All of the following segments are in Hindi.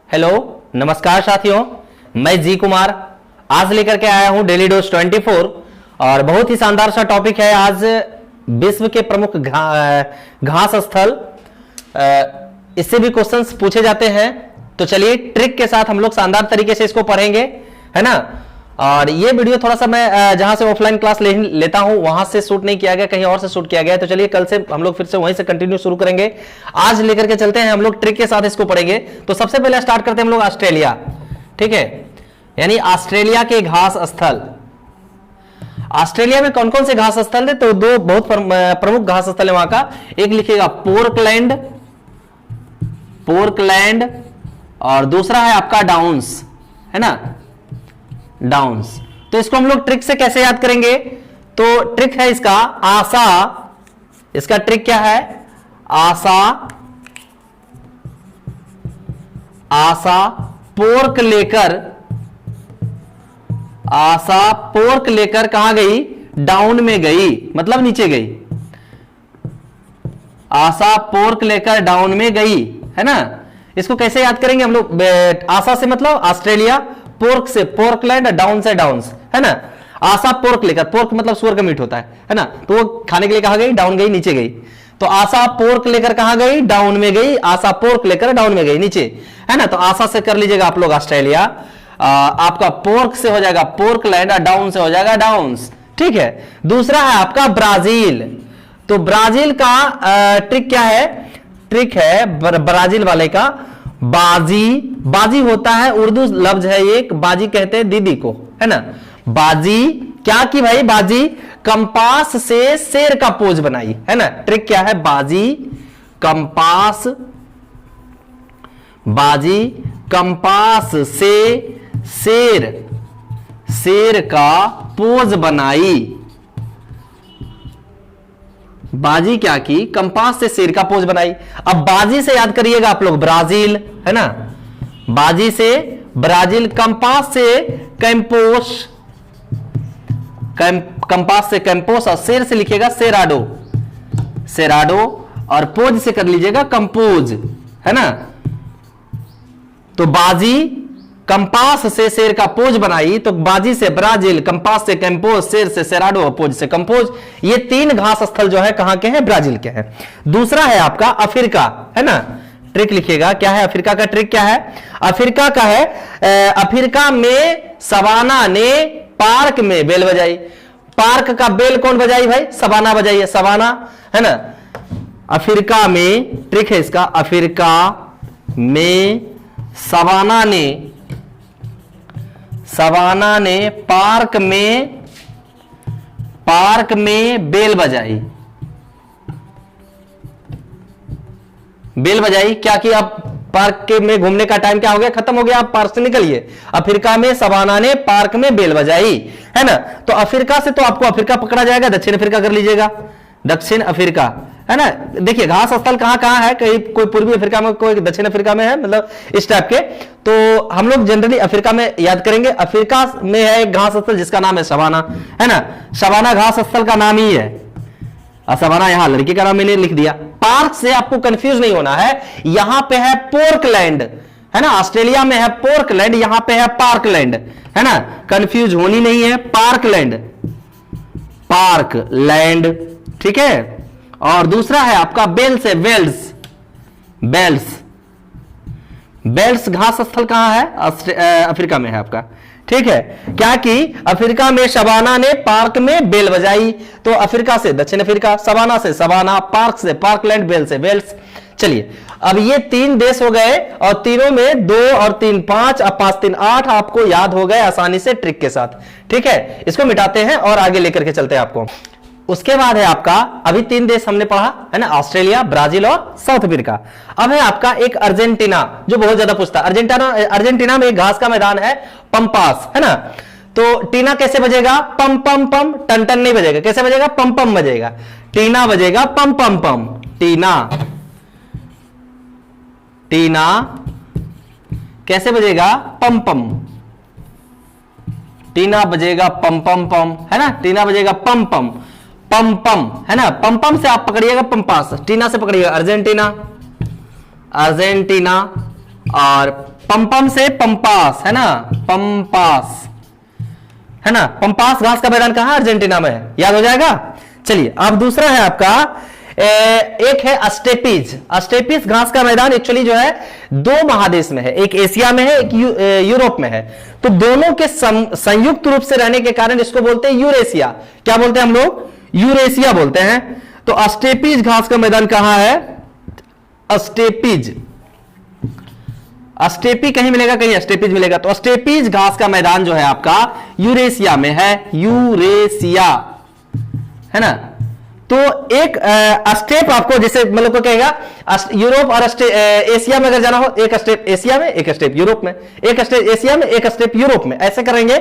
हेलो, नमस्कार साथियों, मैं जी कुमार आज लेकर के आया हूं डेली डोज 24 और बहुत ही शानदार सा टॉपिक है। आज विश्व के प्रमुख घास स्थल, इससे भी क्वेश्चंस पूछे जाते हैं। तो चलिए ट्रिक के साथ हम लोग शानदार तरीके से इसको पढ़ेंगे, है ना। और ये वीडियो थोड़ा सा मैं जहां से ऑफलाइन क्लास लेता हूं वहां से शूट नहीं किया गया, कहीं और से शूट किया गया। तो चलिए कल से हम लोग फिर से वहीं से कंटिन्यू शुरू करेंगे। आज लेकर के चलते हैं, हम लोग ट्रिक के साथ इसको पढ़ेंगे। तो सबसे पहले स्टार्ट करते हैं हम लोग ऑस्ट्रेलिया, ठीक है, यानी ऑस्ट्रेलिया के घास स्थल। ऑस्ट्रेलिया में कौन कौन से घास स्थल है? तो दो बहुत प्रमुख घास स्थल है वहां का। एक लिखिएगा पोर्टलैंड, पोर्टलैंड, और दूसरा है आपका डाउन्स, है ना, डाउन्स। तो इसको हम लोग ट्रिक से कैसे याद करेंगे? तो ट्रिक है इसका आशा, इसका ट्रिक क्या है? आशा, आशा पोर्क लेकर, आशा पोर्क लेकर कहां गई? डाउन में गई, मतलब नीचे गई। आशा पोर्क लेकर डाउन में गई, है ना। इसको कैसे याद करेंगे हम लोग? आशा से मतलब ऑस्ट्रेलिया, पोर्क से पोर्कलैंड, डाउन से डाउन्स, है ना। आशा पोर्क लेकर, पोर्क मतलब सुअर का मीट होता है ना। तो वो खाने के लिए कहां गई? डाउन गई, नीचे गई। तो आशा पोर्क लेकर कहां गई? डाउन में गई। आशा पोर्क लेकर डाउन में गई, नीचे, है ना। तो आशा से कर लीजिएगा आप लोग ऑस्ट्रेलिया, आपका पोर्क से हो जाएगा पोर्कलैंड और डाउन से हो जाएगा डाउन्स, ठीक है। दूसरा है आपका ब्राजील। तो ब्राजील का ट्रिक क्या है? ट्रिक है ब्राजील वाले का बाजी। बाजी होता है, उर्दू लफ्ज है एक, बाजी कहते हैं दीदी को, है ना। बाजी क्या की भाई? बाजी कंपास से शेर का पोज बनाई, है ना। ट्रिक क्या है? बाजी कंपास, बाजी कंपास से शेर, शेर का पोज बनाई। बाजी क्या की? कंपास से शेर का पोज बनाई। अब बाजी से याद करिएगा आप लोग ब्राजील, है ना। बाजी से ब्राजील, कंपास से कैंपोस, कंपास से कैंपोस, और शेर से लिखिएगा सेराडो, सेराडो, और पोज से कर लीजिएगा कंपोज, है ना। तो बाजी कंपास से शेर का पोज बनाई, तो बाजी से ब्राजील, कंपास से कैंपोज, शेर से सेराडो, पोज से कंपोज। ये तीन घास स्थल जो है कहां के हैं? ब्राजील के हैं। दूसरा है आपका अफ्रीका, है ना। ट्रिक लिखिएगा, क्या है अफ्रीका का ट्रिक? क्या है अफ्रीका का? है अफ्रीका में सवाना ने पार्क में बेल बजाई। पार्क का बेल कौन बजाई भाई? सवाना बजाई है, सवाना, है ना। अफ्रीका में ट्रिक है इसका, अफ्रीका में सवाना ने, सवाना ने पार्क में, पार्क में बेल बजाई। बेल बजाई क्या कि अब पार्क के में घूमने का टाइम क्या हो गया? खत्म हो गया, आप पार्क से निकलिए। अफ्रीका में सवाना ने पार्क में बेल बजाई, है ना। तो अफ्रीका से तो आपको अफ्रीका पकड़ा जाएगा, दक्षिण अफ्रीका कर लीजिएगा, दक्षिण अफ्रीका, है ना। देखिए घास स्थल कहां कहां है, कहीं कोई पूर्वी अफ्रीका में, कोई दक्षिण अफ्रीका में है, मतलब इस टाइप के। तो हम लोग जनरली अफ्रीका में याद करेंगे। अफ्रीका में है एक घास स्थल जिसका नाम है सवाना, है ना। सवाना घास स्थल का नाम ही है, सवाना यहां लड़की का नाम मैंने लिख दिया। पार्क से आपको कंफ्यूज नहीं होना है, यहां पे है पोर्कलैंड, है ना। ऑस्ट्रेलिया में है पोर्कलैंड, यहां पे है पार्कलैंड, है ना। कंफ्यूज होनी नहीं है, पार्कलैंड, पार्कलैंड, ठीक है। और दूसरा है आपका बेल से वेल्स, बेल्स, बेल्स घास स्थल कहां है? अफ्रीका में है आपका, ठीक है। क्या कि अफ्रीका में सवाना ने पार्क में बेल बजाई। तो अफ्रीका से दक्षिण अफ्रीका, सवाना से सवाना, पार्क से पार्कलैंड, बेल से वेल्स। चलिए अब ये तीन देश हो गए, और तीनों में 2 और 3 5, अब 5 3 8 आपको याद हो गए आसानी से ट्रिक के साथ, ठीक है। इसको मिटाते हैं और आगे लेकर के चलते हैं आपको। उसके बाद है आपका, अभी 3 देश हमने पढ़ा, है ना, ऑस्ट्रेलिया, ब्राजील और साउथ अफ्रीका। अब है आपका एक अर्जेंटीना, जो बहुत ज्यादा पूछता है। अर्जेंटीना में एक घास का मैदान है पंपास, है ना। तो टीना कैसे बजेगा? पम पम पम, टन टन नहीं बजेगा। कैसे बजेगा? पम पम बजेगा। टीना बजेगा पम पम पम, टीना, टीना कैसे बजेगा? पम पम, टीना बजेगा पम पम पम, है ना। टीना बजेगा पम पम, पम पम, है ना। पम पम से आप पकड़िएगा पंपास, टीना से पकड़िएगा अर्जेंटीना, अर्जेंटीना, और पम्पम से पंपास, है ना, पंपास, है ना। पंपास घास का मैदान कहां, अर्जेंटीना में है, याद हो जाएगा। चलिए अब दूसरा है आपका, एक है अस्टेपीज। अस्टेपीज घास का मैदान एक्चुअली जो है दो महादेश में है, एक एशिया में है, एक यूरोप में है। तो दोनों के संयुक्त रूप से रहने के कारण इसको बोलते हैं यूरेशिया। क्या बोलते हैं हम लोग, यूरेशिया बोलते हैं। तो अस्टेपीज घास का मैदान कहां है, अस्टेपीज, अस्टेपी कहीं मिलेगा, कहीं अस्टेपीज मिलेगा। तो अस्टेपीज घास का मैदान जो है आपका यूरेशिया में है, यूरेशिया, है ना। तो एक स्टेप आपको जैसे मतलब को कहेगा यूरोप और एशिया में अगर जाना हो, एक स्टेप एशिया में, एक स्टेप यूरोप में, एक स्टेप एशिया में, एक स्टेप यूरोप में, ऐसे करेंगे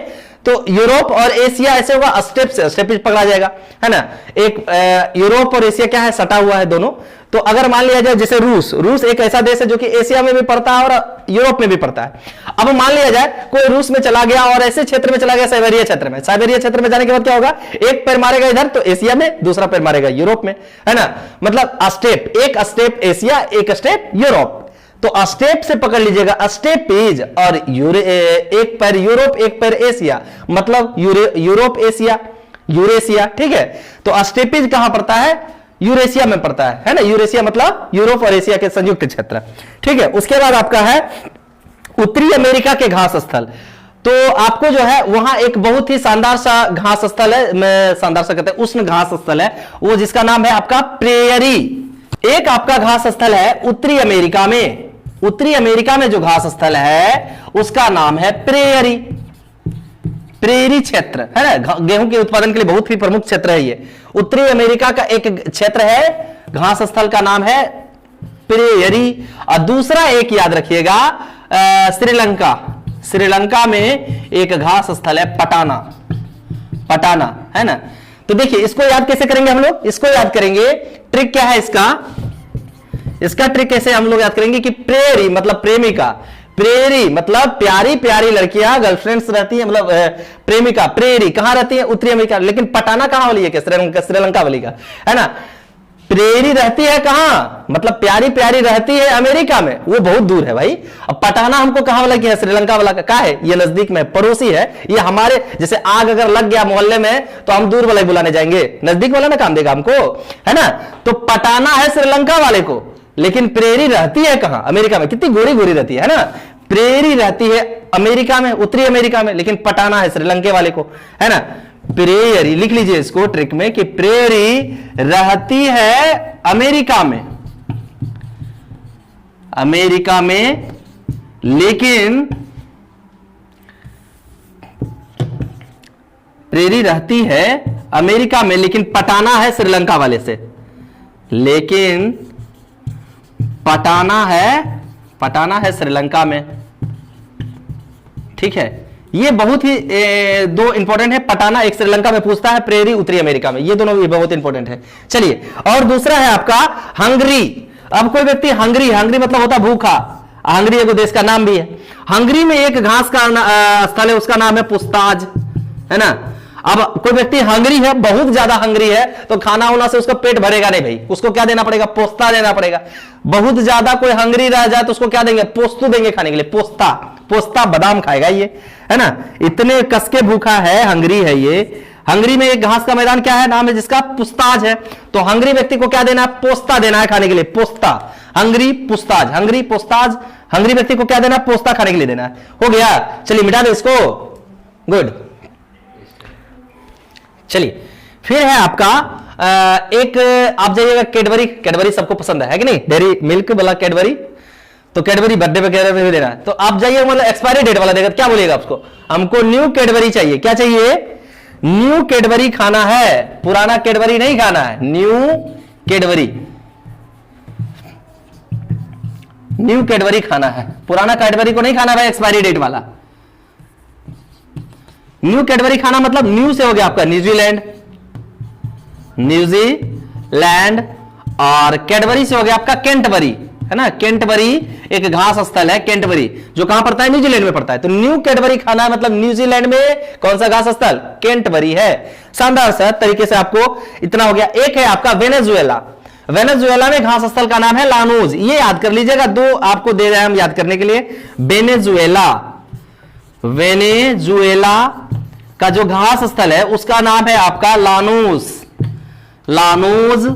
तो यूरोप और एशिया ऐसे होगा, स्टेप से स्टेप पकड़ा जाएगा, है ना। एक यूरोप और एशिया क्या है, सटा हुआ है दोनों। तो अगर मान लिया जाए जैसे रूस, रूस एक ऐसा देश है जो कि एशिया में भी पड़ता है और यूरोप में भी पड़ता है। अब मान लिया जाए कोई रूस में चला गया और ऐसे क्षेत्र में चला गया, साइबेरिया क्षेत्र में, साइबेरिया क्षेत्र में जाने के बाद क्या होगा, एक पैर मारेगा इधर तो एशिया में, दूसरा पैर मारेगा यूरोप में, है ना। मतलब स्टेप, एक स्टेप एशिया, एक स्टेप यूरोप। तो स्टेप से पकड़ लीजिएगा स्टेपीज, और एक पैर यूरोप, एक पैर एशिया, मतलब यूरोप एशिया, यूरेशिया, ठीक है। तो स्टेपीज कहां पड़ता है, यूरेशिया में पड़ता है ना। यूरेशिया मतलब यूरोप और एशिया के संयुक्त क्षेत्र, ठीक है। उसके बाद आपका है उत्तरी अमेरिका के घास स्थल। तो आपको जो है वहां एक बहुत ही शानदार सा घास स्थल है, मैं शानदार सा कहते हैं उष्ण घास स्थल है वो, जिसका नाम है आपका प्रेयरी। एक आपका घास स्थल है उत्तरी अमेरिका में, उत्तरी अमेरिका में जो घास स्थल है उसका नाम है प्रेयरी, प्रेयरी क्षेत्र, है ना। गेहूं के उत्पादन के लिए बहुत ही प्रमुख क्षेत्र है ये। उत्तरी अमेरिका का एक क्षेत्र है, घास स्थल का नाम है प्रेयरी। और दूसरा एक याद रखिएगा, श्रीलंका, श्रीलंका में एक घास स्थल है पटाना, पटाना, है ना। तो देखिए इसको याद कैसे करेंगे हम लोग, इसको याद करेंगे, ट्रिक क्या है इसका, इसका ट्रिक कैसे हम लोग याद करेंगे कि प्रेयरी मतलब प्रेमिका, प्रेयरी मतलब प्यारी प्यारी लड़कियां, गर्लफ्रेंड्स रहती है, मतलब प्रेमिका, प्रेयरी कहां रहती है, उत्तरी अमेरिका। लेकिन पटाना कहां वाली है, श्रीलंका वाली का, है ना। प्रेयरी रहती है कहां, मतलब प्यारी प्यारी रहती है अमेरिका में, वो बहुत दूर है भाई। अब पटाना हमको कहां वाला की है, श्रीलंका वाला का है, ये नजदीक में पड़ोसी है। ये हमारे जैसे आग अगर लग गया मोहल्ले में तो हम दूर वाले बुलाने जाएंगे, नजदीक वाला ना काम देगा हमको, है ना। तो पटाना है श्रीलंका वाले को, लेकिन प्रेयरी रहती है कहां, अमेरिका में। कितनी गोरी गोरी रहती है ना। प्रेयरी रहती है अमेरिका में, उत्तरी अमेरिका में, लेकिन पटाना है श्रीलंका वाले को, है ना। प्रेयरी लिख लीजिए इसको ट्रिक में कि प्रेयरी रहती है अमेरिका में, अमेरिका में, लेकिन प्रेयरी रहती है अमेरिका में, लेकिन पटाना है श्रीलंका वाले से, लेकिन पटाना है श्रीलंका में, ठीक है। ये बहुत ही दो इंपॉर्टेंट है, पटाना एक श्रीलंका में पूछता है, प्रेयरी उत्तरी अमेरिका में, ये दोनों भी बहुत इंपॉर्टेंट है। चलिए और दूसरा है आपका हंगरी। अब कोई व्यक्ति हंगरी, हंगरी मतलब होता भूखा, हंगरी एक देश का नाम भी है। हंगरी में एक घास का स्थल है, उसका नाम है पुस्ताज, है ना। अब कोई व्यक्ति हंगरी है, बहुत ज्यादा हंगरी है, तो खाना होना से उसका पेट भरेगा नहीं भाई, उसको क्या देना पड़ेगा, पोस्ता देना पड़ेगा। बहुत ज्यादा कोई हंगरी रह जाए तो उसको क्या देंगे, पोस्तु देंगे खाने के लिए, पोस्ता, पोस्ता बादाम खाएगा ये, है ना। इतने कसके भूखा है, हंगरी है ये। हंगरी में एक घास का मैदान क्या है, नाम है जिसका पुस्ताज है। तो हंगरी व्यक्ति को क्या देना है, पोस्ता देना है खाने के लिए, पोस्ता, हंगरी पुस्ताज, हंगरी पोस्ताज, हंगरी व्यक्ति को क्या देना है, पोस्ता खाने के लिए देना है। हो गया, चलिए मिटा दो इसको, गुड। चलिए फिर है आपका एक, आप जाइएगा कैडबरी, कैडबरी सबको पसंद है कि नहीं, डेयरी मिल्क वाला कैडबरी, तो कैडबरी बर्थडे वगैरह में भी देना है। तो आप जाइए मतलब एक्सपायरी डेट वाला देगा, क्या बोलिएगा उसको, हमको न्यू कैडबरी चाहिए। क्या चाहिए, न्यू कैडबरी खाना है, पुराना कैडबरी नहीं खाना है, न्यू कैडबरी, न्यू कैडबरी खाना है, पुराना कैडबरी को नहीं खाना भाई, एक्सपायरी डेट वाला। न्यू कैडबरी खाना मतलब न्यू से हो गया आपका न्यूजीलैंड, न्यूजीलैंड, और कैडबरी से हो गया आपका केंटबरी, है ना। केंटबरी एक घास स्थल है, केंटबरी जो कहां पड़ता है, न्यूजीलैंड में पड़ता है। तो न्यू कैडबरी खाना है मतलब न्यूजीलैंड में कौन सा घास स्थल, केंटबरी है। शानदार सा तरीके से आपको इतना हो गया। एक है आपका वेनेजुएला। वेनेजुएला में घास स्थल का नाम है लानूज। ये याद कर लीजिएगा, दो आपको दे रहे हैं हम याद करने के लिए। वेनेजुएला, वेनेजुएला का जो घास स्थल है उसका नाम है आपका लानूज, लानूज।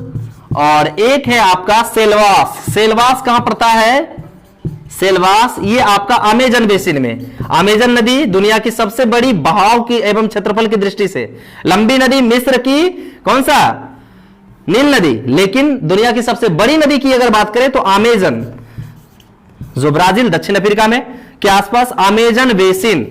और एक है आपका सेल्वास। सेल्वास कहां पड़ता है? सेल्वास ये आपका अमेजन बेसिन में। अमेजन नदी दुनिया की सबसे बड़ी बहाव की एवं क्षेत्रफल की दृष्टि से लंबी नदी, मिस्र की कौन सा? नील नदी। लेकिन दुनिया की सबसे बड़ी नदी की अगर बात करें तो अमेजन, जो ब्राजील दक्षिण अफ्रीका में के आसपास अमेजन बेसिन,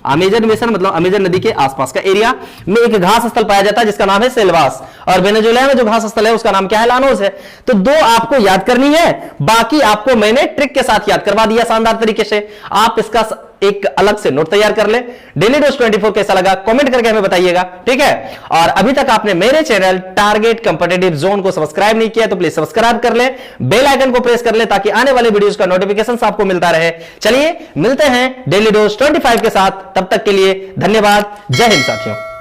अमेजन बेसिन मतलब अमेजन नदी के आसपास का एरिया में एक घास स्थल पाया जाता है जिसका नाम है सेल्वास। और वेनेजुएला में जो घास स्थल है उसका नाम क्या है? लानोस है। तो दो आपको याद करनी है, बाकी आपको मैंने ट्रिक के साथ याद करवा दिया शानदार तरीके से। आप इसका एक अलग से नोट तैयार कर ले। डेली डोज 24 कैसा लगा कमेंट करके हमें बताइएगा, ठीक है। और अभी तक आपने मेरे चैनल टारगेट कॉम्पिटिटिव जोन को सब्सक्राइब नहीं किया तो प्लीज सब्सक्राइब कर ले, बेल आइकन को प्रेस कर ले ताकि आने वाले वीडियोस का नोटिफिकेशन आपको मिलता रहे। चलिए मिलते हैं डेली डोज 25 के साथ, तब तक के लिए धन्यवाद। जय हिंद साथियों।